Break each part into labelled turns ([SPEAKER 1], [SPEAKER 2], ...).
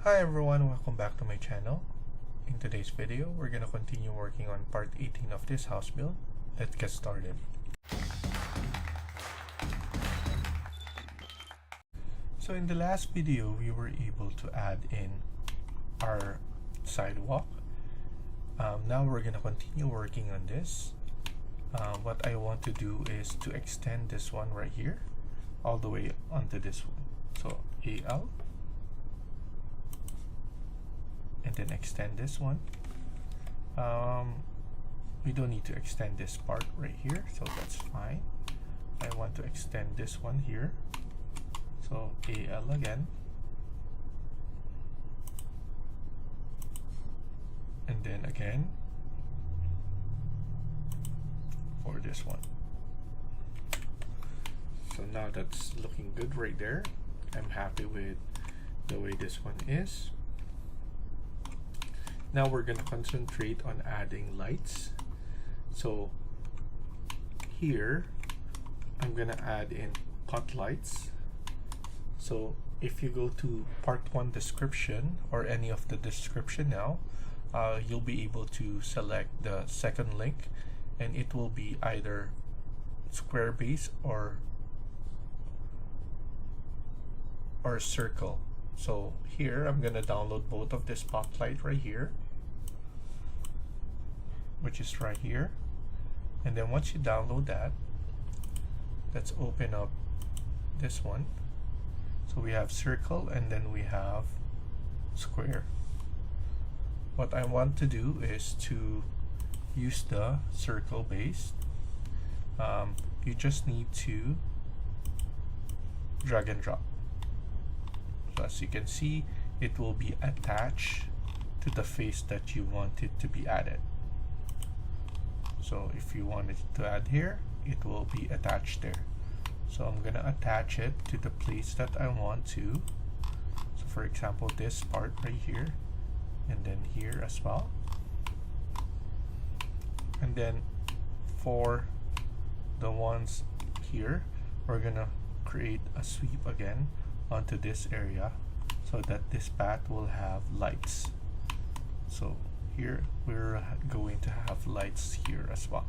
[SPEAKER 1] Hi everyone, welcome back to my channel. In today's video, we're going to continue working on part 18 of this house build. Let's get started. So in the last video, we were able to add in our sidewalk. Now we're going to continue working on this. What I want to do is to extend this one right here all the way onto this one. So AL, and then extend this one. We don't need to extend this part right here, so that's fine. I want to extend this one here, so AL again, and then again for this one. So now that's looking good right there. I'm happy with the way this one is. Now we're going to concentrate on adding lights. So here I'm going to add in pot lights. So if you go to part 1 description or any of the description now, you'll be able to select the second link, and it will be either square base or circle. So here I'm gonna download both of this spotlight right here, which is right here, and then once you download that, let's open up this one. So we have circle and then we have square. What I want to do is to use the circle base. You just need to drag and drop. So as you can see, it will be attached to the face that you want it to be added. So if you want it to add here, it will be attached there. So I'm gonna attach it to the place that I want to. So for example, this part right here, and then here as well. And then for the ones here, we're gonna create a sweep again onto this area so that this path will have lights. So here we're going to have lights here as well.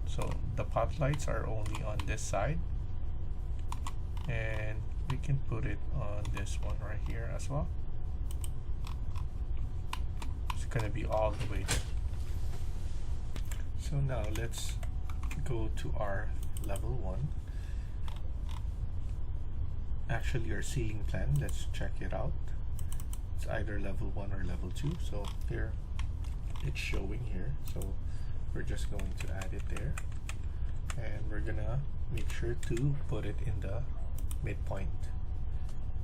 [SPEAKER 1] So the pot lights are only on this side, and we can put it on this one right here as well. It's gonna be all the way there. So now let's go to our level 1. Actually our ceiling plan, let's check it out. It's either level 1 or level 2. So here it's showing here, so we're just going to add it there, and we're gonna make sure to put it in the midpoint,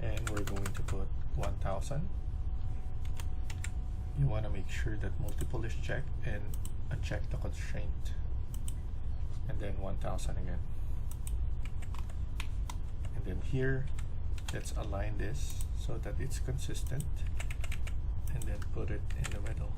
[SPEAKER 1] and we're going to put 1000. You want to make sure that multiple is checked and uncheck the constraint, and then 1000 again. And then here, let's align this so that it's consistent, and then put it in the middle.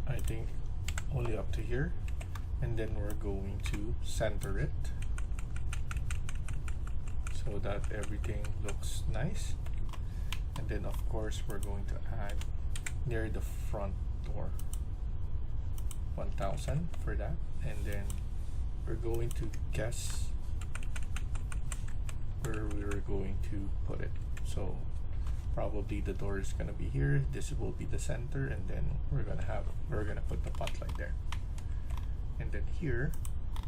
[SPEAKER 1] I think only up to here, and then we're going to center it so that everything looks nice. And then of course we're going to add near the front door 1000 for that, and then we're going to guess where we're going to put it. So probably the door is gonna be here, this will be the center, and then we're gonna put the pot light there. And then here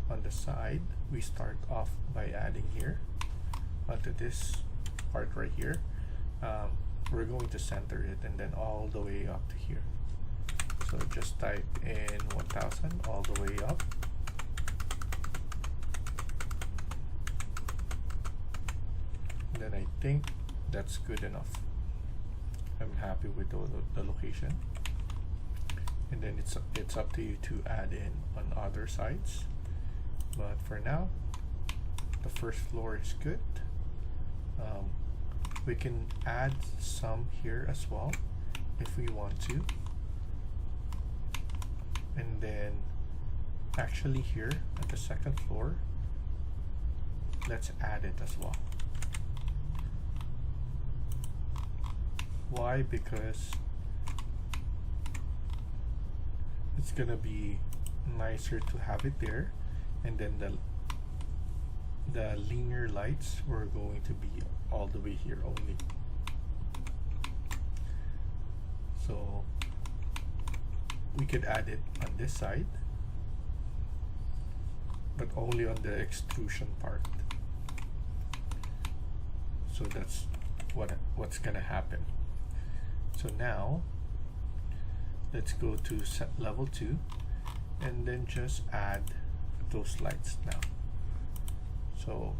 [SPEAKER 1] on the side, we start off by adding here onto this part right here. We're going to center it and then all the way up to here. So just type in 1000 all the way up. And then I think that's good enough. I'm happy with the location. And then it's up to you to add in on other sides, but for now the first floor is good. We can add some here as well if we want to, and then actually here at the second floor, let's add it as well. Why? Because it's gonna be nicer to have it there, and then the linear lights were going to be all the way here only. So we could add it on this side, but only on the extrusion part. So that's what's gonna happen. So now let's go to set level 2 and then just add those lights now. So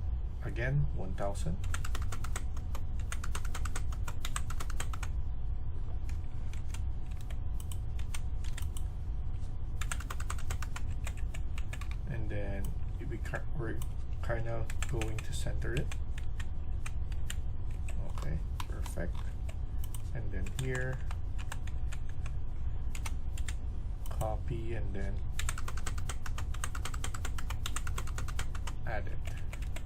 [SPEAKER 1] again, 1000. And then we're kind of going to center it. Okay, perfect. And then here, copy, and then add it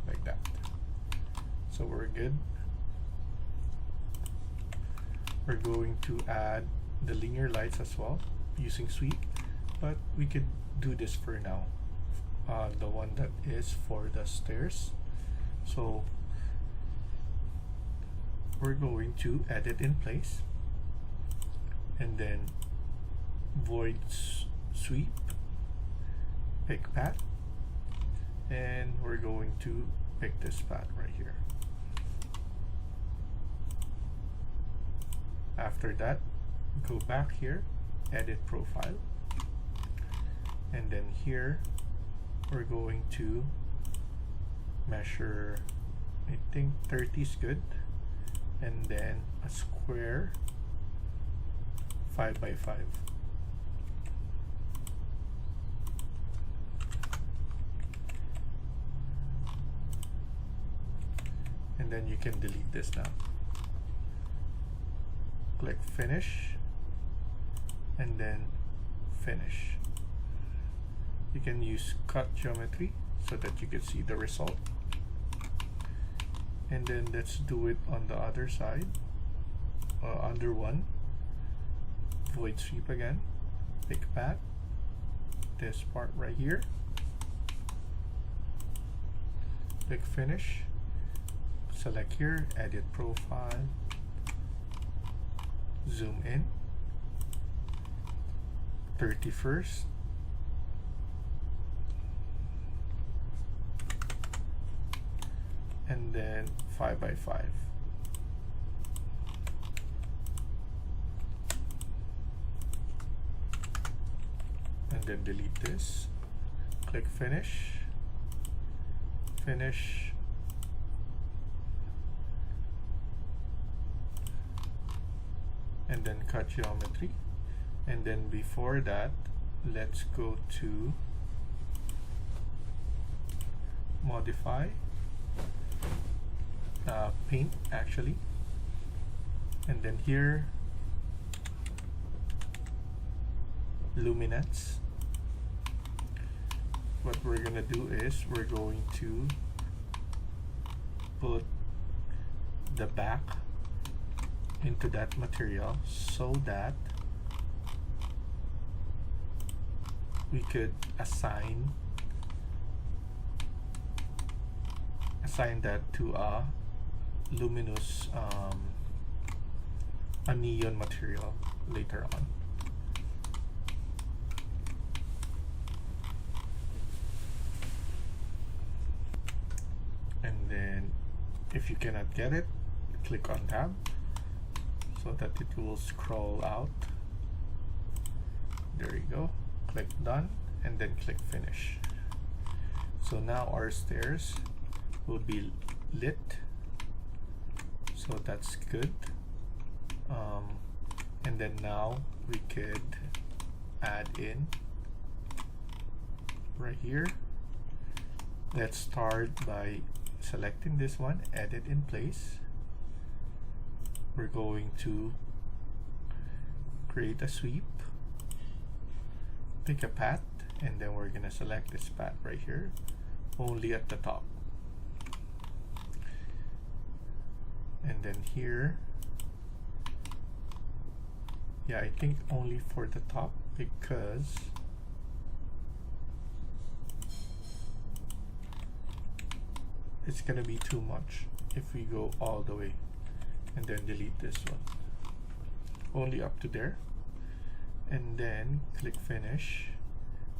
[SPEAKER 1] like that. So we're good. We're going to add the linear lights as well using sweep, but we could do this for now. The one that is for the stairs. So we're going to edit in place and then void sweep, pick path, and we're going to pick this path right here. After that, go back here, edit profile, and then here we're going to measure, I think 30 is good, and then a square 5 by 5. And then you can delete this now. Click finish and then finish. You can use cut geometry so that you can see the result. And then let's do it on the other side. Under one, void sweep again, pick path, this part right here, click finish, select here, edit profile, zoom in, 31st, and then 5 by 5. And then delete this, click finish, finish, and then cut geometry. And then before that, let's go to modify, paint actually, and then here luminance. What we're gonna do is we're going to put the back into that material so that we could assign that to a luminous a neon material later on. And then if you cannot get it, click on tab so that it will scroll out. There you go. Click done and then click finish. So now our stairs will be lit, so that's good. And then now we could add in right here Let's start by selecting this one, edit in place. We're going to create a sweep, pick a path, and then we're gonna select this path right here, only at the top. And then here, yeah, I think only for the top, because it's gonna be too much if we go all the way. And then delete this one, only up to there. And then click finish,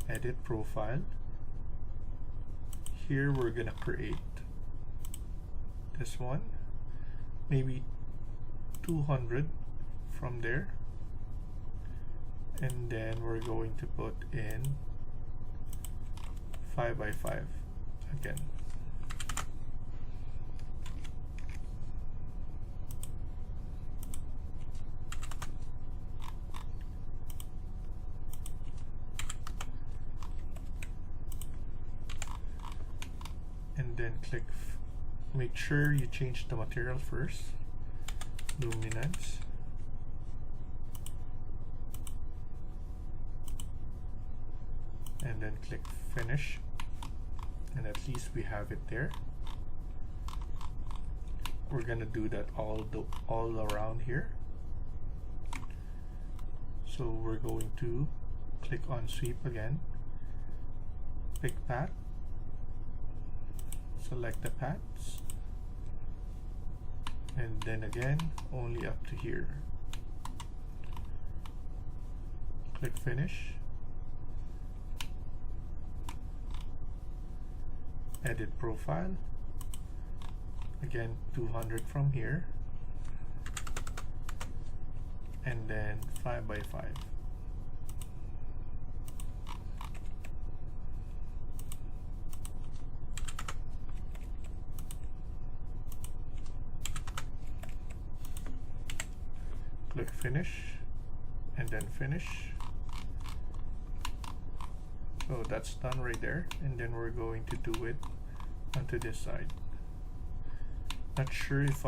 [SPEAKER 1] edit profile. Here we're gonna create this one, maybe 200 from there, and then we're going to put in 5 by 5 again. And then click, make sure you change the material first, luminance, and then click finish, and at least we have it there. We're gonna do that all around here. So we're going to click on sweep again, pick path, select the paths, and then again only up to here. Click finish, edit profile, again 200 from here, and then 5 by 5. Click finish, and then finish. So that's done right there, and then we're going to do it onto this side. Not sure if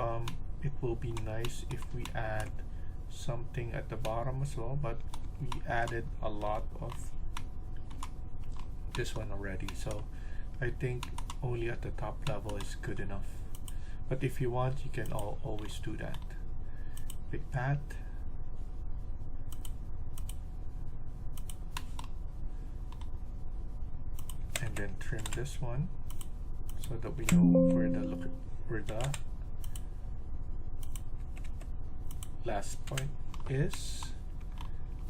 [SPEAKER 1] it will be nice if we add something at the bottom as well, but we added a lot of this one already, so I think only at the top level is good enough. But if you want, you can always do that. Pick path, and then trim this one so that we know where the last point is.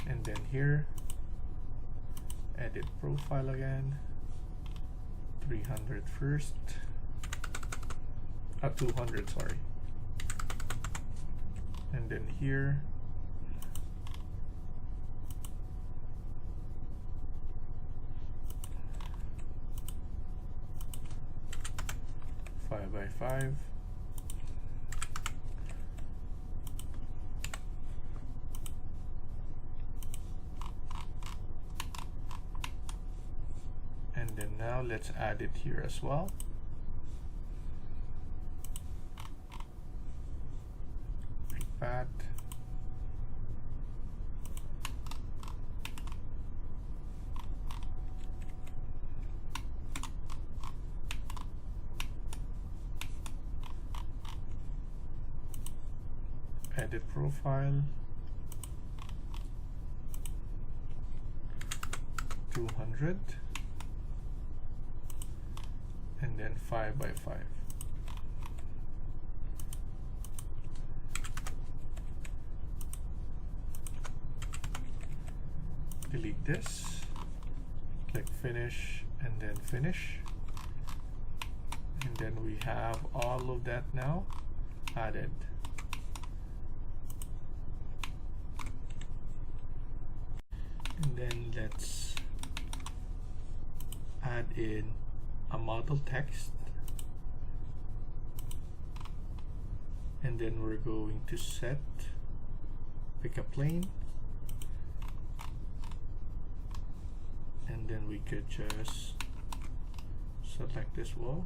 [SPEAKER 1] And then here, edit profile again, 300 first, 200, sorry. And then here, five by 5, and then now let's add it here as well. Path, edit profile, 200, and then 5 by 5. Delete this, click finish, and then finish, and then we have all of that now added. And then let's add in a model text, and then we're going to pick a plane, and then we could just select this wall,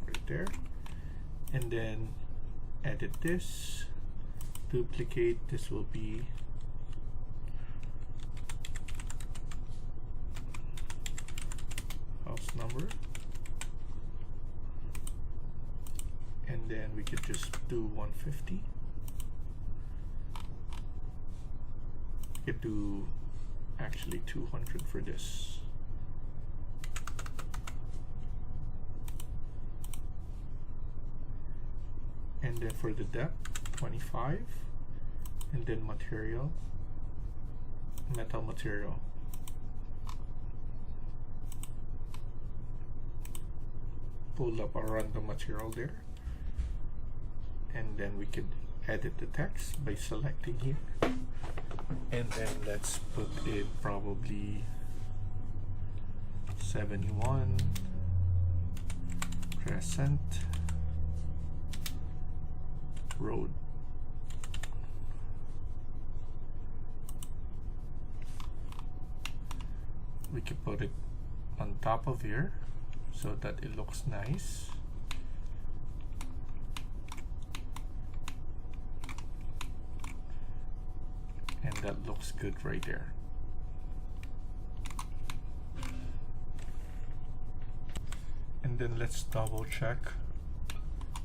[SPEAKER 1] right there, and then edit this, duplicate. This will be house number, and then we could just do 150. We could do actually 200 for this. And then for the depth, 25, and then material, metal material. Pull up a random material there, and then we can edit the text by selecting here, and then let's put it probably 71 Crescent Road. We can put it on top of here so that it looks nice. And that looks good right there. And then let's double check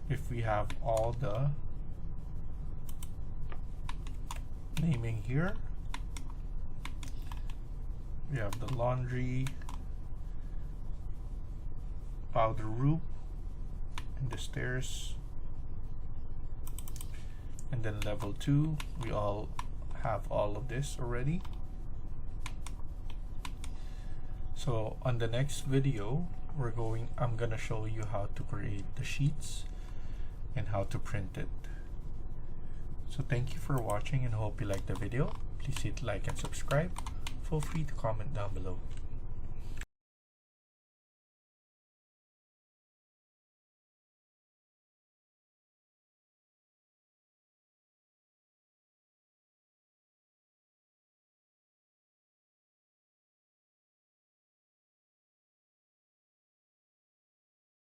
[SPEAKER 1] if we have all the naming here. We have the laundry, powder roof, and the stairs, and then level 2. We all have all of this already. So on the next video, I'm gonna show you how to create the sheets and how to print it. So thank you for watching and hope you liked the video. Please hit like and subscribe. Feel free to comment down below.